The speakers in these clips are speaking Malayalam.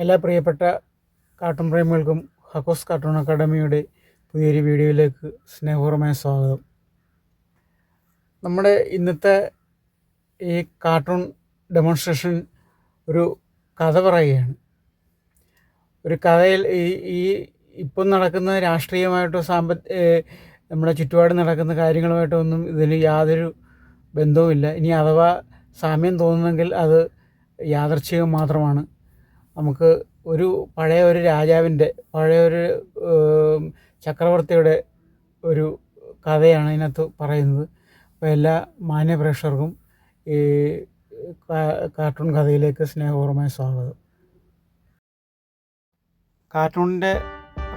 എല്ലാ പ്രിയപ്പെട്ട കാർട്ടൂൺ പ്രേമികൾക്കും ഹക്കോസ് കാർട്ടൂൺ അക്കാഡമിയുടെ പുതിയൊരു വീഡിയോയിലേക്ക് സ്നേഹപൂർവമായ സ്വാഗതം. നമ്മുടെ ഇന്നത്തെ ഈ കാർട്ടൂൺ ഡെമോൺസ്ട്രേഷൻ ഒരു കഥ പറയുകയാണ്. ഒരു കഥയിൽ ഈ ഇപ്പം നടക്കുന്ന രാഷ്ട്രീയമായിട്ടോ നമ്മുടെ ചുറ്റുപാട് നടക്കുന്ന കാര്യങ്ങളുമായിട്ടോ ഒന്നും ഇതിന് യാതൊരു ബന്ധവുമില്ല. ഇനി അഥവാ സാമ്യം തോന്നുന്നെങ്കിൽ അത് യാദൃച്ഛികം മാത്രമാണ്. നമുക്ക് പഴയൊരു രാജാവിൻ്റെ പഴയൊരു ചക്രവർത്തിയുടെ ഒരു കഥയാണ് ഇതിനകത്ത് പറയുന്നത്. അപ്പോൾ എല്ലാ മാന്യ പ്രേക്ഷകർക്കും ഈ കാർട്ടൂൺ കഥയിലേക്ക് സ്നേഹപൂർവമായ സ്വാഗതം. കാർട്ടൂണിൻ്റെ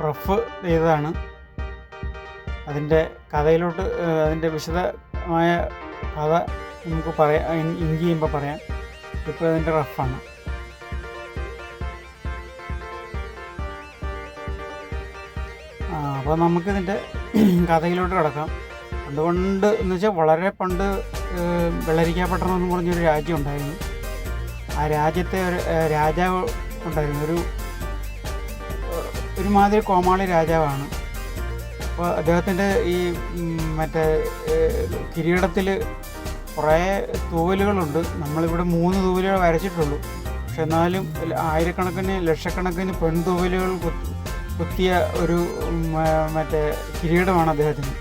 റഫ് ചെയ്തതാണ്. അതിൻ്റെ കഥയിലോട്ട് അതിൻ്റെ വിശദമായ കഥ നമുക്ക് ഇൻക് ചെയ്യുമ്പോൾ പറയാം. ഇപ്പോൾ അതിൻ്റെ റഫാണ്. അപ്പോൾ നമുക്കിതിൻ്റെ കഥയിലോട്ട് കിടക്കാം. പണ്ട് എന്ന് വെച്ചാൽ വളരെ പണ്ട് വെള്ളരിക്കാപട്ടണം എന്ന് പറഞ്ഞൊരു രാജ്യം ഉണ്ടായിരുന്നു. ആ രാജ്യത്തെ ഒരു രാജാവ് ഉണ്ടായിരുന്നു. ഒരുമാതിരി കോമാളി രാജാവാണ്. അപ്പോൾ അദ്ദേഹത്തിൻ്റെ ഈ മറ്റേ കിരീടത്തിൽ കുറേ തൂവലുകളുണ്ട്. നമ്മളിവിടെ 3 തൂവലുകൾ വരച്ചിട്ടുള്ളൂ. പക്ഷെ എന്നാലും ആയിരക്കണക്കിന് ലക്ഷക്കണക്കിന് പെൺതൂവലുകൾ കുത്തിയ ഒരു മറ്റേ കിരീടമാണ് അദ്ദേഹത്തിന്.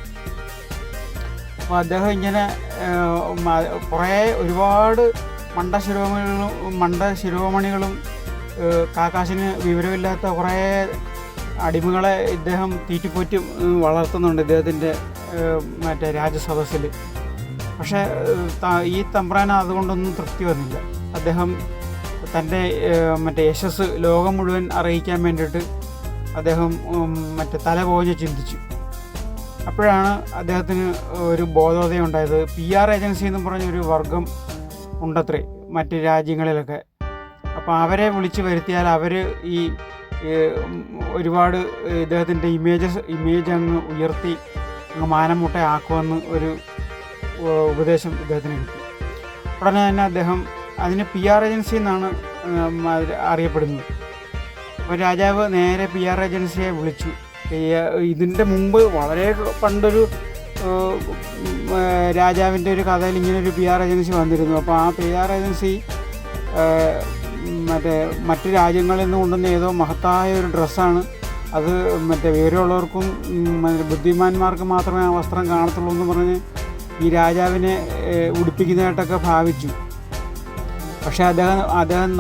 അപ്പോൾ അദ്ദേഹം ഇങ്ങനെ ഒരുപാട് മണ്ടശിരോമണികളും കാക്കാശിന് വിവരമില്ലാത്ത കുറേ അടിമകളെ ഇദ്ദേഹം തീറ്റിപ്പോറ്റി വളർത്തുന്നുണ്ട് ഇദ്ദേഹത്തിൻ്റെ മറ്റേ രാജസദസ്സിൽ. പക്ഷേ ഈ തമ്പ്രാന് അതുകൊണ്ടൊന്നും തൃപ്തി വന്നില്ല. അദ്ദേഹം തൻ്റെ മറ്റേ യശസ് ലോകം മുഴുവൻ അറിയിക്കാൻ വേണ്ടിയിട്ട് അദ്ദേഹം മറ്റേ തല പോഞ്ഞ് ചിന്തിച്ചു. അപ്പോഴാണ് അദ്ദേഹത്തിന് ഒരു ബോധോദയം ഉണ്ടായത്. PR ഏജൻസി എന്ന് പറഞ്ഞൊരു വർഗം ഉണ്ടത്രേ മറ്റ് രാജ്യങ്ങളിലൊക്കെ. അപ്പോൾ അവരെ വിളിച്ച് വരുത്തിയാൽ അവർ ഈ ഒരുപാട് ഇദ്ദേഹത്തിൻ്റെ ഇമേജ് അങ്ങ് ഉയർത്തി മാനം മുട്ടയാക്കുമെന്ന് ഒരു ഉപദേശം ഇദ്ദേഹത്തിന് കിട്ടി. ഉടനെ തന്നെ അദ്ദേഹം അതിന് PR ഏജൻസി എന്നാണ് അറിയപ്പെടുന്നത്. അപ്പോൾ രാജാവ് നേരെ PR ഏജൻസിയെ വിളിച്ചു. ഇതിൻ്റെ മുമ്പ് വളരെ പണ്ടൊരു രാജാവിൻ്റെ ഒരു കഥയിൽ ഇങ്ങനൊരു PR ഏജൻസി വന്നിരുന്നു. അപ്പോൾ ആ PR ഏജൻസി മറ്റ് രാജ്യങ്ങളിൽ നിന്ന് കൊണ്ടുവന്ന ഏതോ മഹത്തായ ഒരു ഡ്രസ്സാണ് അത്. വിവരമുള്ളവർക്കും ബുദ്ധിമാന്മാർക്കും മാത്രമേ ആ വസ്ത്രം കാണത്തുള്ളൂ എന്ന് പറഞ്ഞ് ഈ രാജാവിനെ ഉടുപ്പിക്കുന്നതായിട്ടൊക്കെ ഭാവിച്ചു. പക്ഷേ അദ്ദേഹം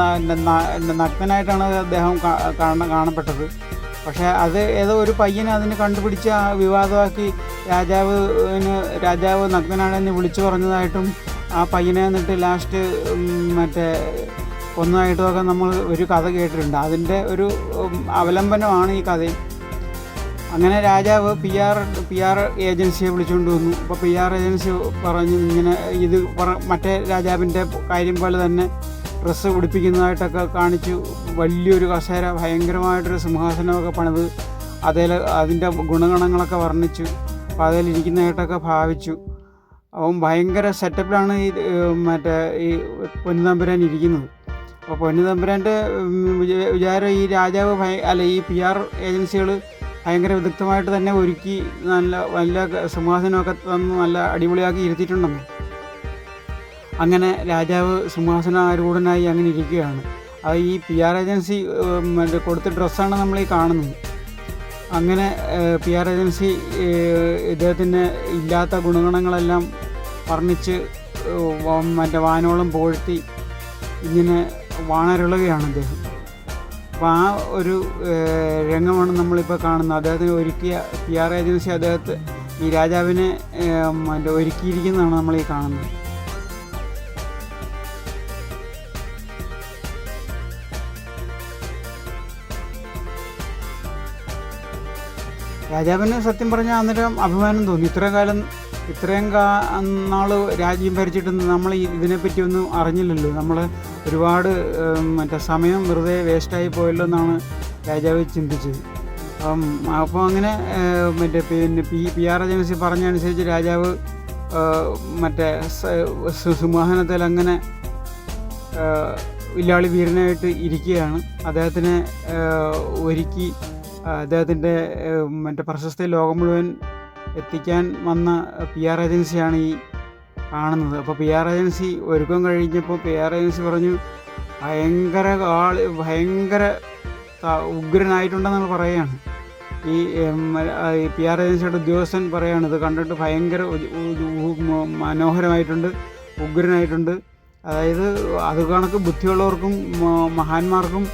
നഗ്നനായിട്ടാണ് അദ്ദേഹം കാണപ്പെട്ടത്. പക്ഷേ അത് ഏതോ ഒരു പയ്യനെ അതിന് കണ്ടുപിടിച്ച് വിവാദമാക്കി രാജാവ് നഗ്നനാണെന്ന് വിളിച്ചു പറഞ്ഞതായിട്ടും ആ പയ്യനെ എന്നിട്ട് ലാസ്റ്റ് കൊന്നതായിട്ടുമൊക്കെ നമ്മൾ ഒരു കഥ കേട്ടിട്ടുണ്ട്. അതിൻ്റെ ഒരു അവലംബനമാണ് ഈ കഥ. അങ്ങനെ രാജാവ് PR ഏജൻസിയെ വിളിച്ചുകൊണ്ട് വന്നു. അപ്പോൾ PR ഏജൻസി പറഞ്ഞു ഇങ്ങനെ മറ്റേ രാജാവിൻ്റെ കാര്യം പോലെ തന്നെ ഡ്രസ്സ് ഉടുപ്പിക്കുന്നതായിട്ടൊക്കെ കാണിച്ചു. വലിയൊരു കസേര, ഭയങ്കരമായിട്ടൊരു സിംഹാസനമൊക്കെ പണിത് അതിൻ്റെ ഗുണഗണങ്ങളൊക്കെ വർണ്ണിച്ചു. അപ്പോൾ അതിലിരിക്കുന്നതായിട്ടൊക്കെ ഭാവിച്ചു. അവൻ ഭയങ്കര സെറ്റപ്പിലാണ് ഈ പൊന്നുതമ്പുരാൻ ഇരിക്കുന്നത്. അപ്പോൾ പൊന്നുതമ്പുരാൻ്റെ വിചാരം ഈ രാജാവ് ഈ PR ഏജൻസികൾ ഭയങ്കര വിദഗ്ധമായിട്ട് തന്നെ ഒരുക്കി നല്ല സിംഹാസനമൊക്കെ തന്ന് നല്ല അടിപൊളിയാക്കി ഇരുത്തിയിട്ടുണ്ടെന്ന്. അങ്ങനെ രാജാവ് സിംഹാസനാരൂഢനായി അങ്ങനെ ഇരിക്കുകയാണ്. അത് ഈ PR ഏജൻസി കൊടുത്ത ഡ്രസ്സാണ് നമ്മൾ ഈ കാണുന്നത്. അങ്ങനെ PR ഏജൻസി ഇദ്ദേഹത്തിന് ഇല്ലാത്ത ഗുണഗണങ്ങളെല്ലാം വർണ്ണിച്ച് വാനോളം പുകഴ്ത്തി ഇങ്ങനെ വാണരുളുകയാണ് അദ്ദേഹം. അപ്പോൾ ആ ഒരു രംഗമാണ് നമ്മളിപ്പോൾ കാണുന്നത്. അദ്ദേഹത്തിന് ഒരുക്കിയ PR ഏജൻസി ഈ രാജാവിനെ ഒരുക്കിയിരിക്കുന്നതാണ് നമ്മൾ ഈ കാണുന്നത്. രാജാവിന് സത്യം പറഞ്ഞാൽ അന്നേരം അഭിമാനം തോന്നി. ഇത്രയും നാൾ രാജ്യം ഭരിച്ചിട്ട് നമ്മൾ ഇതിനെപ്പറ്റി ഒന്നും അറിഞ്ഞില്ലല്ലോ, നമ്മൾ ഒരുപാട് സമയം വെറുതെ വേസ്റ്റായി പോയല്ലോ എന്നാണ് രാജാവ് ചിന്തിച്ചത്. അപ്പോൾ അങ്ങനെ പിന്നെ PR ഏജൻസി പറഞ്ഞനുസരിച്ച് രാജാവ് സിംഹാസനത്തിൽ അങ്ങനെ വില്ലാളി വീരനായിട്ട് ഇരിക്കുകയാണ്. അദ്ദേഹത്തിനെ ഒരുക്കി അദ്ദേഹത്തിൻ്റെ മറ്റേ പ്രശസ്തി ലോകം മുഴുവൻ എത്തിക്കാൻ വന്ന PR ഏജൻസിയാണ് ഈ കാണുന്നത്. അപ്പോൾ PR ഏജൻസി ഒരുക്കം കഴിഞ്ഞപ്പോൾ PR ഏജൻസി പറഞ്ഞു ഭയങ്കര ഉഗ്രനായിട്ടുണ്ടെന്നാണ് പറയുകയാണ്. ഈ PR ഏജൻസിയുടെ ഉദ്യോഗസ്ഥൻ പറയുകയാണ് ഇത് കണ്ടിട്ട് ഭയങ്കര മനോഹരമായിട്ടുണ്ട്, ഉഗ്രനായിട്ടുണ്ട്. അതായത് അത് കണക്ക് ബുദ്ധിയുള്ളവർക്കും മഹാന്മാർക്കും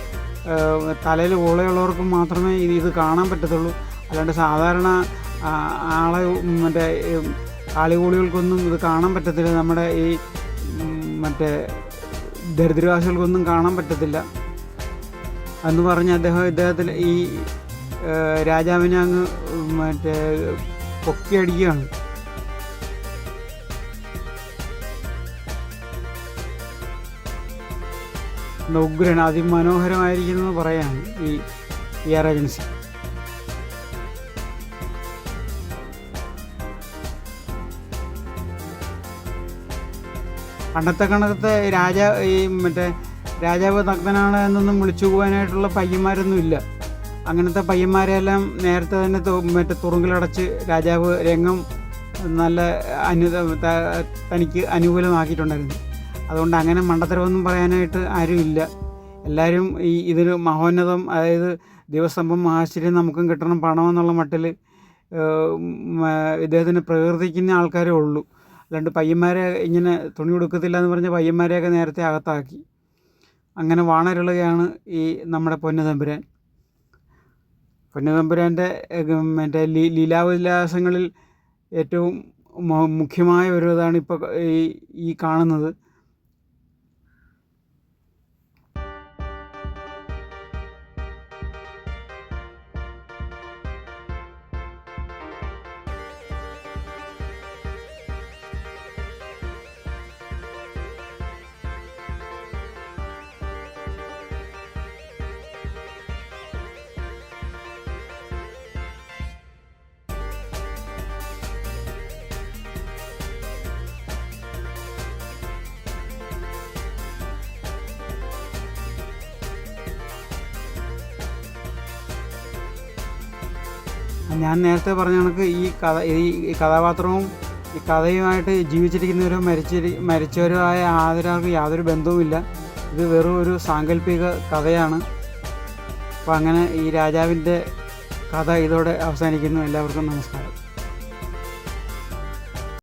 തലയിൽ ഓളയുള്ളവർക്കും മാത്രമേ ഇത് കാണാൻ പറ്റത്തുള്ളൂ. അല്ലാണ്ട് സാധാരണ ആളെ മറ്റേ ആളികൂളികൾക്കൊന്നും ഇത് കാണാൻ പറ്റത്തില്ല. നമ്മുടെ ഈ മറ്റേ ദരിദ്രവാസികൾക്കൊന്നും കാണാൻ പറ്റത്തില്ല എന്ന് പറഞ്ഞ് ഇദ്ദേഹത്തിൽ ഈ രാജാവിനെ അങ്ങ് മറ്റേ പൊക്കിയടിക്കുകയാണ്. ഉഗ്രൻ അതിമനോഹരമായിരിക്കുന്നു പറയാണ് ഈ PR ഏജൻസി. പണ്ടത്തെ കണക്കത്തെ രാജാവ് നഗ്നനാണ് എന്നൊന്നും വിളിച്ചു പോകാനായിട്ടുള്ള പയ്യന്മാരൊന്നും ഇല്ല. അങ്ങനത്തെ പയ്യന്മാരെല്ലാം നേരത്തെ തന്നെ തുറുങ്കിലടച്ച് രാജാവ് രംഗം നല്ല തനിക്ക് അനുകൂലമാക്കിയിട്ടുണ്ടായിരുന്നു. അതുകൊണ്ട് അങ്ങനെ മണ്ടത്തരമൊന്നും പറയാനായിട്ട് ആരുമില്ല. എല്ലാവരും ഇതിന് മഹോന്നതം, അതായത് ദിവസമ്പം ആശ്ചര്യം നമുക്കും കിട്ടണം പണമെന്നുള്ള മട്ടിൽ ഇദ്ദേഹത്തിന് പ്രകീർത്തിക്കുന്ന ആൾക്കാരേ ഉള്ളൂ. അല്ലാണ്ട് പയ്യന്മാരെ ഇങ്ങനെ തുണി കൊടുക്കത്തില്ല എന്ന് പറഞ്ഞ പയ്യന്മാരെയൊക്കെ നേരത്തെ അകത്താക്കി. അങ്ങനെ വാണരുളുകയാണ് ഈ നമ്മുടെ പൊന്നുതമ്പുരാൻ്റെ മറ്റേ ലീലാവിലാസങ്ങളിൽ ഏറ്റവും മുഖ്യമായ ഒരു ഇതാണ് ഇപ്പോൾ ഈ കാണുന്നത്. ഞാൻ നേരത്തെ പറഞ്ഞ കണക്ക് ഈ കഥാപാത്രവും ഈ കഥയുമായിട്ട് ജീവിച്ചിരിക്കുന്നവരോ മരിച്ചവരോ ആയ ആദരാർക്ക് യാതൊരു ബന്ധവുമില്ല. ഇത് വെറും ഒരു സാങ്കല്പിക കഥയാണ്. അപ്പോൾ അങ്ങനെ ഈ രാജാവിൻ്റെ കഥ ഇതോടെ അവസാനിക്കുന്നു. എല്ലാവർക്കും നമസ്കാരം.